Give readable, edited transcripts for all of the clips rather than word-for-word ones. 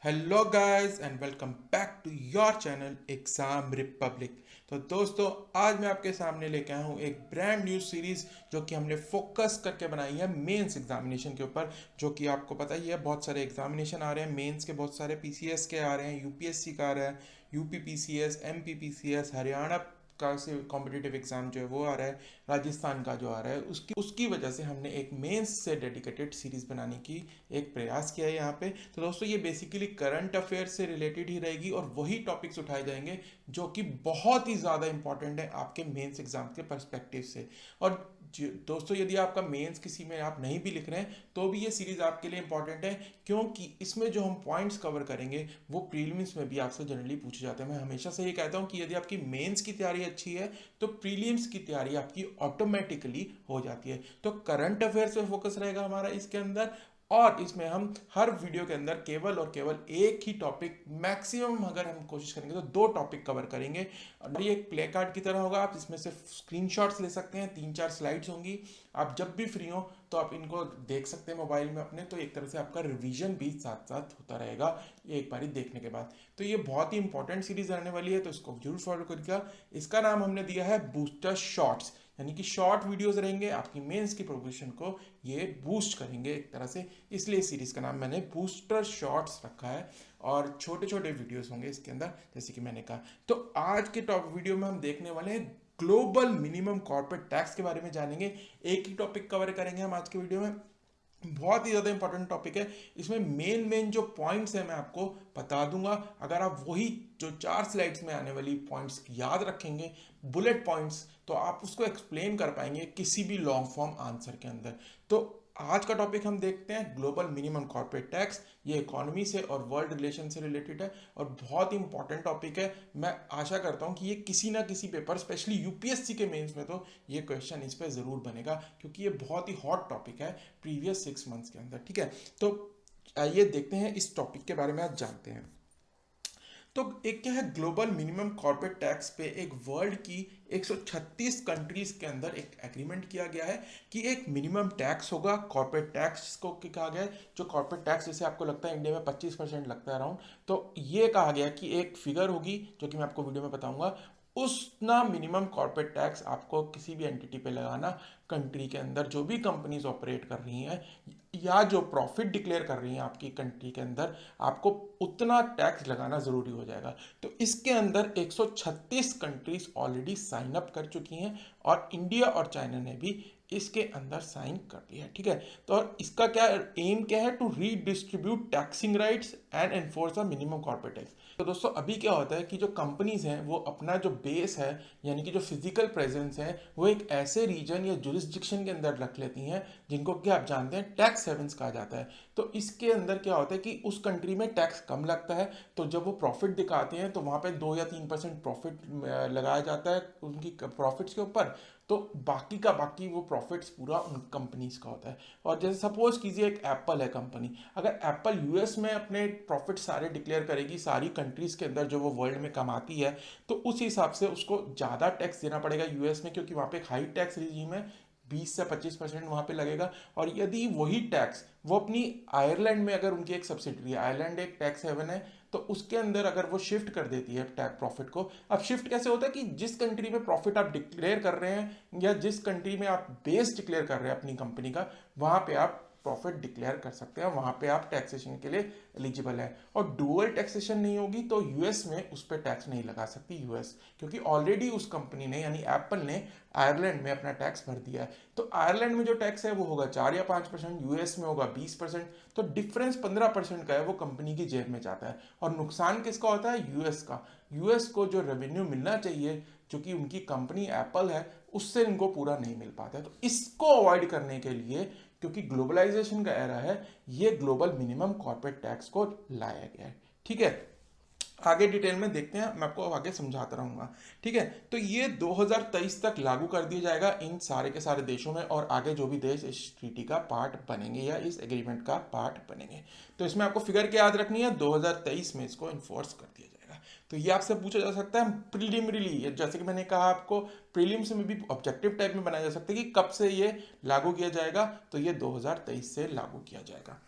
Hello guys and welcome back to your channel exam republic. तो दोस्तों, आज मैं आपके सामने लेके आया हूँ एक ब्रांड न्यू सीरीज जो कि हमने फोकस करके बनाई है मेंस एग्जामिनेशन के ऊपर। जो कि आपको पता ही है, बहुत सारे एग्जामिनेशन आ रहे हैं मेंस के, बहुत सारे पीसीएस के आ रहे हैं, यूपीएससी का आ रहा है, UP PCS, MP PCS, Haryana का से कॉम्पिटिटिव एग्जाम जो है वो आ रहा है, राजस्थान का जो आ रहा है, उसकी उसकी वजह से हमने एक मेंस से डेडिकेटेड सीरीज बनाने की एक प्रयास किया है यहाँ पे। तो दोस्तों, ये बेसिकली करंट अफेयर से रिलेटेड ही रहेगी और वही टॉपिक्स उठाए जाएंगे जो कि बहुत ही ज़्यादा इंपॉर्टेंट है आपके मेंस एग्जाम के पर्सपेक्टिव से। और दोस्तों, यदि आपका मेंस किसी में आप नहीं भी लिख रहे हैं तो भी ये सीरीज आपके लिए इंपॉर्टेंट है, क्योंकि इसमें जो हम पॉइंट्स कवर करेंगे वो प्रीलिम्स में भी आपसे जनरली पूछे जाते हैं। मैं हमेशा से ये कहता हूँ कि यदि आपकी मेंस की तैयारी अच्छी है तो प्रीलिम्स की तैयारी आपकी ऑटोमेटिकली हो जाती है। तो करंट अफेयर्स पे फोकस रहेगा हमारा इसके अंदर, और इसमें हम हर वीडियो के अंदर केवल और केवल एक ही टॉपिक, मैक्सिमम अगर हम कोशिश करेंगे तो दो टॉपिक कवर करेंगे। और ये एक प्ले कार्ड की तरह होगा, आप इसमें से स्क्रीनशॉट्स ले सकते हैं, 3-4 स्लाइड्स होंगी। आप जब भी फ्री हो तो आप इनको देख सकते हैं मोबाइल में अपने, तो एक तरह से आपका रिवीजन भी साथ साथ होता रहेगा एक बारी देखने के बाद। तो ये बहुत ही इंपॉर्टेंट सीरीज रहने वाली है, तो इसको जरूर फॉलो करिएगा। इसका नाम हमने दिया है बूस्टर शॉर्ट्स, यानी कि शॉर्ट वीडियोस रहेंगे, आपकी मेंस की प्रिपरेशन को ये बूस्ट करेंगे एक तरह से, इसलिए सीरीज का नाम मैंने बूस्टर शॉर्ट्स रखा है। और छोटे छोटे वीडियोस होंगे इसके अंदर, जैसे कि मैंने कहा। तो आज के टॉप वीडियो में हम देखने वाले हैं ग्लोबल मिनिमम कॉर्पोरेट टैक्स के बारे में जानेंगे। एक ही टॉपिक कवर करेंगे हम आज के वीडियो में, बहुत ही ज़्यादा इंपॉर्टेंट टॉपिक है। इसमें मेन मेन जो पॉइंट्स हैं मैं आपको बता दूंगा। अगर आप वही जो 4 स्लाइड्स में आने वाली पॉइंट्स याद रखेंगे, बुलेट पॉइंट्स, तो आप उसको एक्सप्लेन कर पाएंगे किसी भी लॉन्ग फॉर्म आंसर के अंदर। तो आज का टॉपिक हम देखते हैं ग्लोबल मिनिमम कॉर्पोरेट टैक्स। ये इकोनॉमी से और वर्ल्ड रिलेशन से रिलेटेड है और बहुत ही इंपॉर्टेंट टॉपिक है। मैं आशा करता हूँ कि ये किसी ना किसी पेपर, स्पेशली यूपीएससी के मेंस में तो ये क्वेश्चन इस पर ज़रूर बनेगा, क्योंकि ये बहुत ही हॉट टॉपिक है प्रीवियस 6 मंथ्स के अंदर। ठीक है, तो आइए देखते हैं इस टॉपिक के बारे में, आज जानते हैं। तो एक क्या है, ग्लोबल मिनिमम कॉर्पोरेट टैक्स पे एक वर्ल्ड की 136 कंट्रीज के अंदर एक एग्रीमेंट किया गया है कि एक मिनिमम टैक्स होगा कॉर्पोरेट टैक्स को कहा गया है। जो कॉर्पोरेट टैक्स जैसे आपको लगता है इंडिया में 25% लगता है अराउंड, तो ये कहा गया कि एक फिगर होगी जो कि मैं आपको वीडियो में बताऊंगा। उतना मिनिमम कॉर्पोरेट टैक्स आपको किसी भी एंटिटी पे लगाना, कंट्री के अंदर जो भी कंपनीज ऑपरेट कर रही हैं या जो प्रॉफिट डिक्लेयर कर रही हैं आपकी कंट्री के अंदर, आपको उतना टैक्स लगाना ज़रूरी हो जाएगा। तो इसके अंदर 136 कंट्रीज ऑलरेडी साइन अप कर चुकी हैं और इंडिया और चाइना ने भी इसके अंदर साइन कर दिया है। ठीक है, तो और इसका क्या एम क्या है, to redistribute taxing rights and enforce the minimum corporate tax. तो दोस्तों, अभी क्या होता है कि जो कंपनीज हैं वो अपना जो बेस है, यानी कि जो फिजिकल प्रेजेंस है, वो एक ऐसे रीजन या जुरिस्डिक्शन के अंदर रख लेती हैं जिनको कि आप जानते हैं टैक्स हेवंस कहा जाता है। तो इसके अंदर क्या होता है कि उस कंट्री में टैक्स कम लगता है, तो जब वो प्रॉफिट दिखाते हैं तो वहाँ पे 2 या 3% प्रॉफिट लगाया जाता है उनकी प्रॉफिट्स के ऊपर। तो बाकी का बाकी वो प्रॉफिट्स पूरा उन कंपनीज का होता है। और जैसे सपोज कीजिए एक एप्पल है कंपनी, अगर एप्पल यूएस में अपने प्रॉफिट सारे डिक्लेयर करेगी सारी कंट्रीज के अंदर जो वो वर्ल्ड में कमाती है, तो उस हिसाब से उसको ज़्यादा टैक्स देना पड़ेगा यूएस में, क्योंकि वहाँ पे एक हाई टैक्स रिजीम है, 20 से 25% वहाँ पे लगेगा। और यदि वही टैक्स वो अपनी आयरलैंड में, अगर उनकी एक सब्सिडरी है, आयरलैंड एक टैक्स हेवन है, तो उसके अंदर अगर वो शिफ्ट कर देती है टैक्स प्रॉफिट को। अब शिफ्ट कैसे होता है कि जिस कंट्री में प्रॉफिट आप डिक्लेयर कर रहे हैं या जिस कंट्री में आप बेस डिक्लेयर कर रहे हैं अपनी कंपनी का, वहाँ पे आप प्रॉफिट डिक्लेयर कर सकते हैं, वहाँ पे आप टैक्सेशन के लिए एलिजिबल है। और डुअल टैक्सेशन नहीं होगी तो यूएस में उस पर टैक्स नहीं लगा सकती यूएस, क्योंकि ऑलरेडी उस कंपनी ने यानी एप्पल ने आयरलैंड में अपना टैक्स भर दिया है। तो आयरलैंड में जो टैक्स है वो होगा 4 या 5%, यूएस में होगा 20%। तो डिफरेंस 15% का है, वो कंपनी की जेब में जाता है। और नुकसान किसका होता है, यूएस का। यूएस को जो रेवेन्यू मिलना चाहिए, चूंकि उनकी कंपनी एप्पल है, उससे इनको पूरा नहीं मिल पाता है। तो इसको अवॉइड करने के लिए, क्योंकि ग्लोबलाइजेशन का एरा है, ये ग्लोबल मिनिमम कॉर्पोरेट टैक्स को लाया गया है। ठीक है, आगे डिटेल में देखते हैं, मैं आपको आगे समझाता रहूंगा। ठीक है, तो ये 2023 तक लागू कर दिया जाएगा इन सारे के सारे देशों में, और आगे जो भी देश इस ट्रीटी का पार्ट बनेंगे या इस एग्रीमेंट का पार्ट बनेंगे, तो इसमें आपको फिगर क्या याद रखनी है, 2023 में इसको इन्फोर्स कर दिया जाएगा। तो ये आपसे पूछा जा सकता है प्रीलिमिनरी, जैसे कि मैंने कहा आपको, प्रीलिम्स में भी ऑब्जेक्टिव टाइप में बनाया जा सकता है कि कब से ये लागू किया जाएगा, तो ये 2023 से लागू किया जाएगा।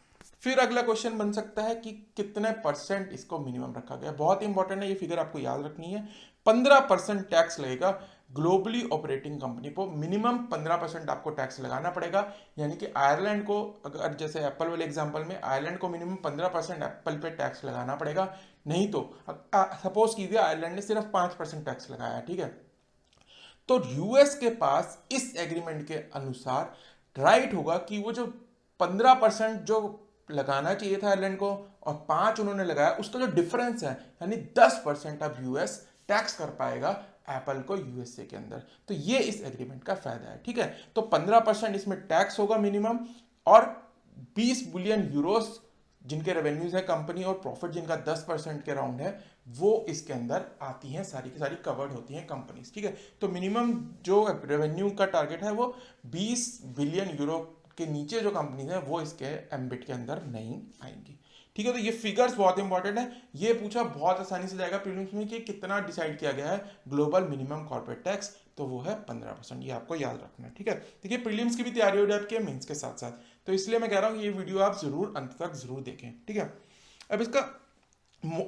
फिर अगला क्वेश्चन बन सकता है कि कितने परसेंट इसको मिनिमम रखा गया। बहुत इंपॉर्टेंट है, ये फिगर आपको याद रखनी है। 15% टैक्स लगेगा ग्लोबली ऑपरेटिंग कंपनी को, मिनिमम 15% आपको टैक्स लगाना पड़ेगा। यानी कि आयरलैंड को, अगर जैसे एप्पल वाले एग्जांपल में आयरलैंड को मिनिमम 15% एप्पल पे टैक्स लगाना पड़ेगा। नहीं तो सपोज कीजिए आयरलैंड ने सिर्फ 5% टैक्स लगाया, ठीक है, तो यूएस के पास इस एग्रीमेंट के अनुसार राइट होगा कि वो जो 15% जो लगाना चाहिए था आयरलैंड को और 5 उन्होंने लगाया, उसका जो डिफरेंस है यानी 10% अब यूएस टैक्स कर पाएगा एप्पल को यूएसए के अंदर। तो ये इस एग्रीमेंट का फायदा है, ठीक है। तो 15% इसमें टैक्स होगा मिनिमम, और 20 बिलियन यूरोस जिनके रेवेन्यूज है कंपनी और प्रॉफिट जिनका 10% के राउंड है, वो इसके अंदर आती हैं, सारी की सारी कवर्ड होती हैं कंपनीज, ठीक है। तो मिनिमम जो रेवेन्यू का टारगेट है वो 20 बिलियन यूरो के नीचे जो कंपनीज हैं वो इसके एम्बिट के अंदर नहीं आएंगी, ठीक है। तो ये फिगर्स बहुत इंपॉर्टेंट है, ये पूछा बहुत आसानी से जाएगा प्रीलिम्स में कि कितना डिसाइड किया गया है ग्लोबल मिनिमम कॉर्पोरेट टैक्स, तो वो है 15%। ये आपको याद रखना है, ठीक है। देखिए प्रीलिम्स की भी तैयारी हो जाए आपके मेंस के साथ साथ, तो इसलिए मैं कह रहा हूँ ये वीडियो आप जरूर अंत तक जरूर देखें, ठीक है। अब इसका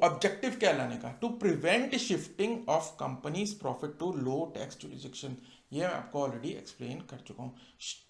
ऑब्जेक्टिव क्या लाने का, to prevent shifting of companies profit to low tax jurisdiction. ये मैं आपको ऑलरेडी एक्सप्लेन कर चुका हूँ।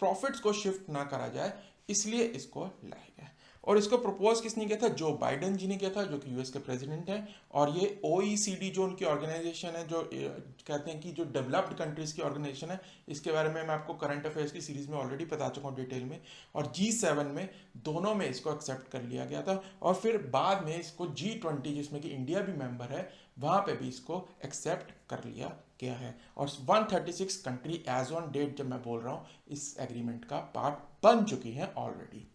प्रॉफिट्स को शिफ्ट ना करा जाए इसलिए इसको लाया गया। और इसको प्रपोज किसने किया था, जो बाइडेन जी ने किया था, जो कि यूएस के प्रेसिडेंट हैं। और ये ओईसीडी जो उनकी ऑर्गेनाइजेशन है, जो कहते हैं कि जो डेवलप्ड कंट्रीज की ऑर्गेनाइजेशन है, इसके बारे में मैं आपको करंट अफेयर्स की सीरीज में ऑलरेडी बता चुका हूँ डिटेल में। और G7 में दोनों में इसको एक्सेप्ट कर लिया गया था, और फिर बाद में इसको G20 जिसमें कि इंडिया भी मेंबर है, वहां पे भी इसको एक्सेप्ट कर लिया गया है। और 136 कंट्री एज ऑन डेट जब मैं बोल रहा हूँ इस एग्रीमेंट का पार्ट बन चुकी है ऑलरेडी।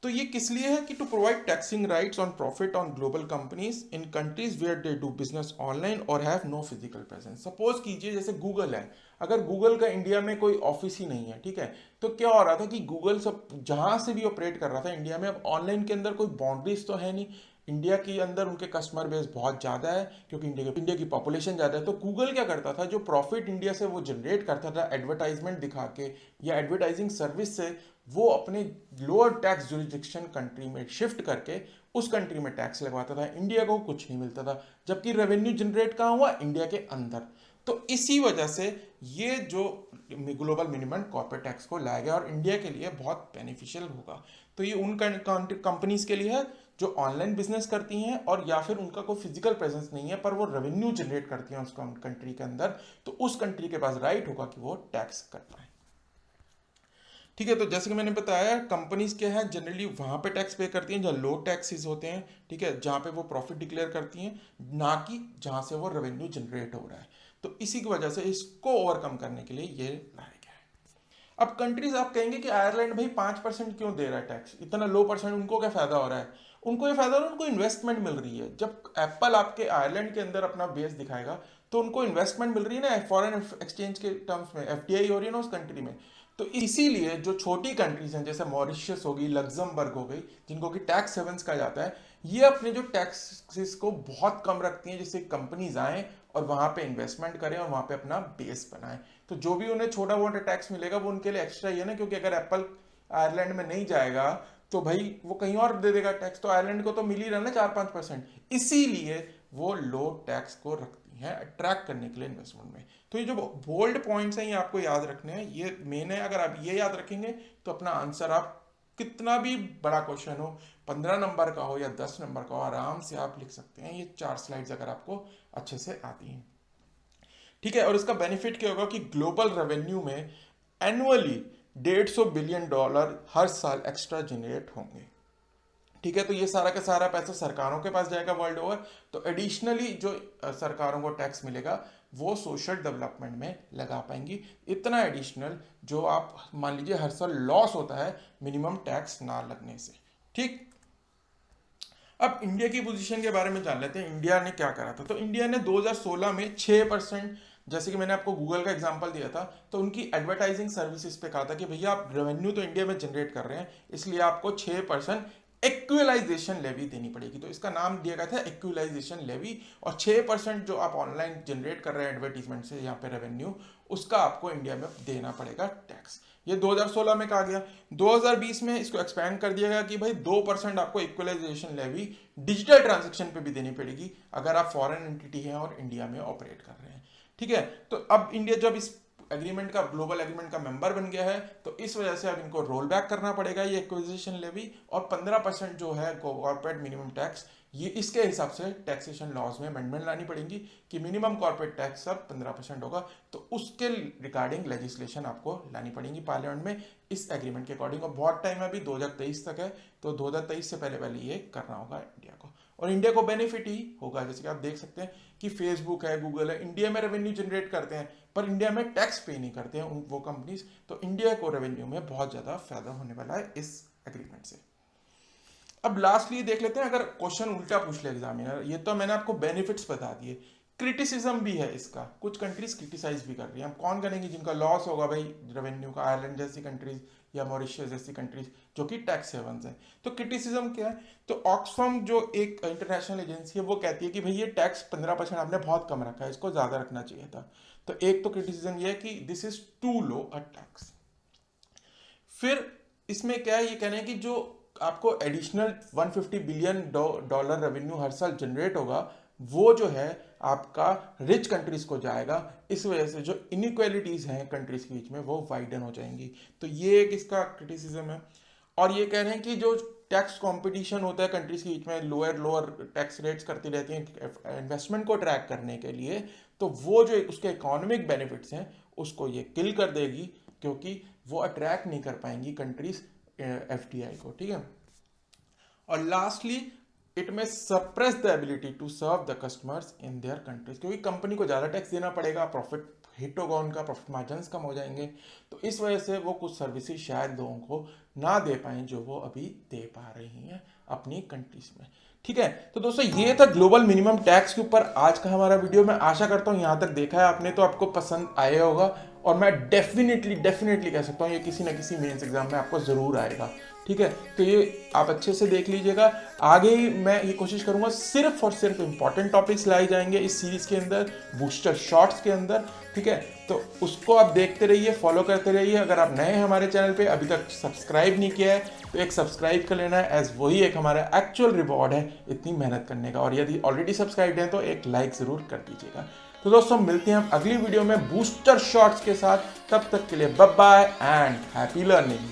तो ये किस लिए है कि to provide taxing rights on profit on global companies in countries where they do business online और have no physical presence. Suppose कीजिए जैसे गूगल है, अगर गूगल का इंडिया में कोई ऑफिस ही नहीं है, ठीक है, तो क्या हो रहा था कि गूगल सब जहां से भी ऑपरेट कर रहा था इंडिया में, अब ऑनलाइन के अंदर कोई बाउंड्रीज तो है नहीं, इंडिया के अंदर उनके कस्टमर बेस बहुत ज़्यादा है क्योंकि इंडिया की पॉपुलेशन ज़्यादा है। तो गूगल क्या करता था, जो प्रॉफिट इंडिया से वो जनरेट करता था एडवर्टाइजमेंट दिखा के या एडवर्टाइजिंग सर्विस से, वो अपने लोअर टैक्स जुरिडिक्शन कंट्री में शिफ्ट करके उस कंट्री में टैक्स लगवाता था। इंडिया को कुछ नहीं मिलता था, जबकि रेवेन्यू जनरेट कहाँ हुआ, इंडिया के अंदर। तो इसी वजह से ये जो ग्लोबल मिनिमम कॉर्पोरेट टैक्स को लाया गया और इंडिया के लिए बहुत बेनिफिशियल होगा। तो ये उन कंपनीज के लिए है जो ऑनलाइन बिजनेस करती हैं और या फिर उनका कोई फिजिकल प्रेजेंस नहीं है पर वो रेवेन्यू जनरेट करती हैं उस कंट्री के अंदर, तो उस कंट्री के पास राइट होगा कि वो टैक्स कर पाए, ठीक है। तो जैसे कि मैंने बताया कंपनीज क्या है, जनरली वहां पे टैक्स पे करती हैं जहाँ लो टैक्सेस होते हैं, ठीक है, जहां पे वो प्रॉफिट डिक्लेयर करती हैं, ना कि जहां से वो रेवेन्यू जनरेट हो रहा है। तो इसी की वजह से इसको ओवरकम करने के लिए ये लाया गया है। अब कंट्रीज आप कहेंगे कि आयरलैंड भाई 5% क्यों दे रहा है टैक्स, इतना लो परसेंट, उनको क्या फायदा हो रहा है। उनको ये फायदा हो रहा है, उनको इन्वेस्टमेंट मिल रही है। जब एप्पल आपके आयरलैंड के अंदर अपना बेस दिखाएगा तो उनको इन्वेस्टमेंट मिल रही है ना, फॉरेन एक्सचेंज के टर्म्स में एफडीआई हो रही है ना उस कंट्री में। तो इसीलिए जो छोटी कंट्रीज हैं जैसे मॉरिशस होगी, लग्जमबर्ग हो गई, जिनको कि टैक्स हेवंस कहा जाता है, ये अपने जो टैक्सेस को बहुत कम रखती हैं जिससे कंपनीज आए और वहां पे इन्वेस्टमेंट करें और वहां पे अपना बेस बनाएं। तो जो भी उन्हें छोटा मोटा टैक्स मिलेगा वो उनके लिए एक्स्ट्रा ही है ना, क्योंकि अगर एप्पल आयरलैंड में नहीं जाएगा तो भाई वो कहीं और दे देगा टैक्स, तो आयरलैंड को तो मिल ही रहा ना 4-5%। इसीलिए वो लो टैक्स को रखती हैं अट्रैक्ट करने के लिए इन्वेस्टमेंट में। तो ये जो बोल्ड पॉइंट्स हैं ये आपको याद रखने हैं, ये मेन है। अगर आप ये याद रखेंगे तो अपना आंसर, आप कितना भी बड़ा क्वेश्चन हो, 15 नंबर का हो या 10 नंबर का हो, आराम से आप लिख सकते हैं। ये 4 स्लाइड्स अगर आपको अच्छे से आती हैं, ठीक है। और इसका बेनिफिट क्या होगा कि ग्लोबल रेवेन्यू में एनुअली $150 बिलियन हर साल एक्स्ट्रा जनरेट होंगे, ठीक है। तो ये सारा का सारा पैसा सरकारों के पास जाएगा वर्ल्ड ओवर। तो एडिशनली जो सरकारों को टैक्स मिलेगा वो सोशल डेवलपमेंट में लगा पाएंगी, इतना एडिशनल जो आप मान लीजिए हर साल लॉस होता है मिनिमम टैक्स ना लगने से, ठीक। अब इंडिया की पोजीशन के बारे में जान लेते हैं, इंडिया ने क्या करा था। तो इंडिया ने 2016 में 6%, जैसे कि मैंने आपको गूगल का एग्जांपल दिया था, तो उनकी एडवर्टाइजिंग सर्विसेज पे कहा था कि भैया आप रेवेन्यू तो इंडिया में जनरेट कर रहे हैं, इसलिए आपको 6% इक्विलाइजेशन लेवी देनी पड़ेगी। तो इसका नाम दिया गया था इक्विलाइजेशन लेवी। और 6% जो आप ऑनलाइन जनरेट कर रहे हैं एडवर्टीजमेंट से यहाँ पे रेवेन्यू, उसका आपको इंडिया में देना पड़ेगा टैक्स। ये 2016 में कहा गया। 2020 में इसको एक्सपैंड कर दिया गया कि भाई 2% आपको इक्वलाइजेशन लेवी डिजिटल ट्रांजेक्शन पे भी देनी पड़ेगी अगर आप फॉरेन एंटिटी हैं और इंडिया में ऑपरेट कर रहे हैं। ठीक है, तो अब इंडिया जब इस एग्रीमेंट का, ग्लोबल एग्रीमेंट का मेंबर बन गया है, तो इस वजह से अब इनको रोल बैक करना पड़ेगा ये एक्विजिशन लेवी, और 15% जो है कॉर्पोरेट मिनिमम टैक्स, ये इसके हिसाब से टैक्सेशन लॉज में अमेंडमेंट लानी पड़ेगी कि मिनिमम कॉर्पोरेट टैक्स अब 15% होगा। तो उसके रिगार्डिंग लेजिस्लेशन आपको लानी पड़ेगी पार्लियामेंट में इस एग्रीमेंट के अकॉर्डिंग। और बहुत टाइम अभी 2023 तक है, तो 2023 से पहले पहले ये करना होगा इंडिया को, और इंडिया को बेनिफिट ही होगा। जैसे कि आप देख सकते हैं कि फेसबुक है, गूगल है, इंडिया में रेवेन्यू जनरेट करते हैं पर इंडिया में टैक्स पे नहीं करते हैं वो कंपनीज, तो इंडिया को रेवेन्यू में बहुत ज्यादा फायदा होने वाला है इस एग्रीमेंट से। अब लास्टली देख लेते हैं, अगर क्वेश्चन उल्टा पूछ ले एग्जामिनर, ये तो मैंने आपको बेनिफिट्स बता दिए, क्रिटिसिज्म भी है इसका, कुछ कंट्रीज क्रिटिसाइज भी कर रही है। हम कौन करेंगे जिनका लॉस होगा भाई रेवेन्यू का, आयरलैंड जैसी कंट्रीज या मॉरिशस जैसी कंट्रीज जो कि टैक्स हेवंस है। तो क्रिटिसिज्म क्या है, तो ऑक्सफैम जो एक इंटरनेशनल एजेंसी है वो कहती है कि भाई ये टैक्स 15% आपने बहुत कम रखा है, इसको ज्यादा रखना चाहिए था। तो एक तो क्रिटिसिज्म ये है कि this is too low a tax. फिर इसमें क्या है, ये कहना है कि जो आपको एडिशनल 150 बिलियन डॉलर रेवेन्यू हर साल जनरेट होगा वो जो है आपका रिच कंट्रीज को जाएगा, इस वजह से जो इनइक्वालिटीज हैं कंट्रीज के बीच में वो वाइडन हो जाएंगी। तो ये एक इसका क्रिटिसिज्म है। और ये कह रहे हैं कि जो टैक्स कंपटीशन होता है कंट्रीज के बीच में, लोअर टैक्स रेट्स करती रहती हैं इन्वेस्टमेंट को ट्रैक करने के लिए, तो वो जो उसके इकोनॉमिक बेनिफिट्स हैं उसको ये किल कर देगी, क्योंकि वो अट्रैक्ट नहीं कर पाएंगी कंट्रीज एफडीआई को। ठीक है, और lastly it may suppress the ability to serve the customers in their countries, क्योंकि कंपनी को ज्यादा टैक्स देना पड़ेगा, प्रॉफिट हिट होगा, उनका प्रॉफिट मार्जिन कम हो जाएंगे, तो इस वजह से वो कुछ सर्विसेज शायद लोगों को ना दे पाए जो वो अभी दे पा रही हैं अपनी कंट्रीज में। ठीक है, तो दोस्तों ये था ग्लोबल मिनिमम टैक्स के ऊपर आज का हमारा वीडियो। मैं आशा करता हूँ यहाँ तक देखा है आपने तो आपको पसंद आया होगा, और मैं डेफिनेटली कह सकता हूँ ये किसी ना किसी मेंस एग्जाम में आपको जरूर आएगा। ठीक है, तो ये आप अच्छे से देख लीजिएगा। आगे मैं ये कोशिश करूंगा सिर्फ और सिर्फ इंपॉर्टेंट टॉपिक्स लाए जाएंगे इस सीरीज के अंदर, बूस्टर शॉर्ट्स के अंदर। ठीक है, तो उसको आप देखते रहिए, फॉलो करते रहिए। अगर आप नए हैं हमारे चैनल पे, अभी तक सब्सक्राइब नहीं किया है, तो एक सब्सक्राइब कर लेना है, एज वही एक हमारा एक्चुअल रिवॉर्ड है इतनी मेहनत करने का। और यदि ऑलरेडी सब्सक्राइब है तो एक लाइक जरूर कर दीजिएगा। तो दोस्तों मिलते हैं हम अगली वीडियो में बूस्टर शॉर्ट्स के साथ, तब तक के लिए bye bye and happy learning.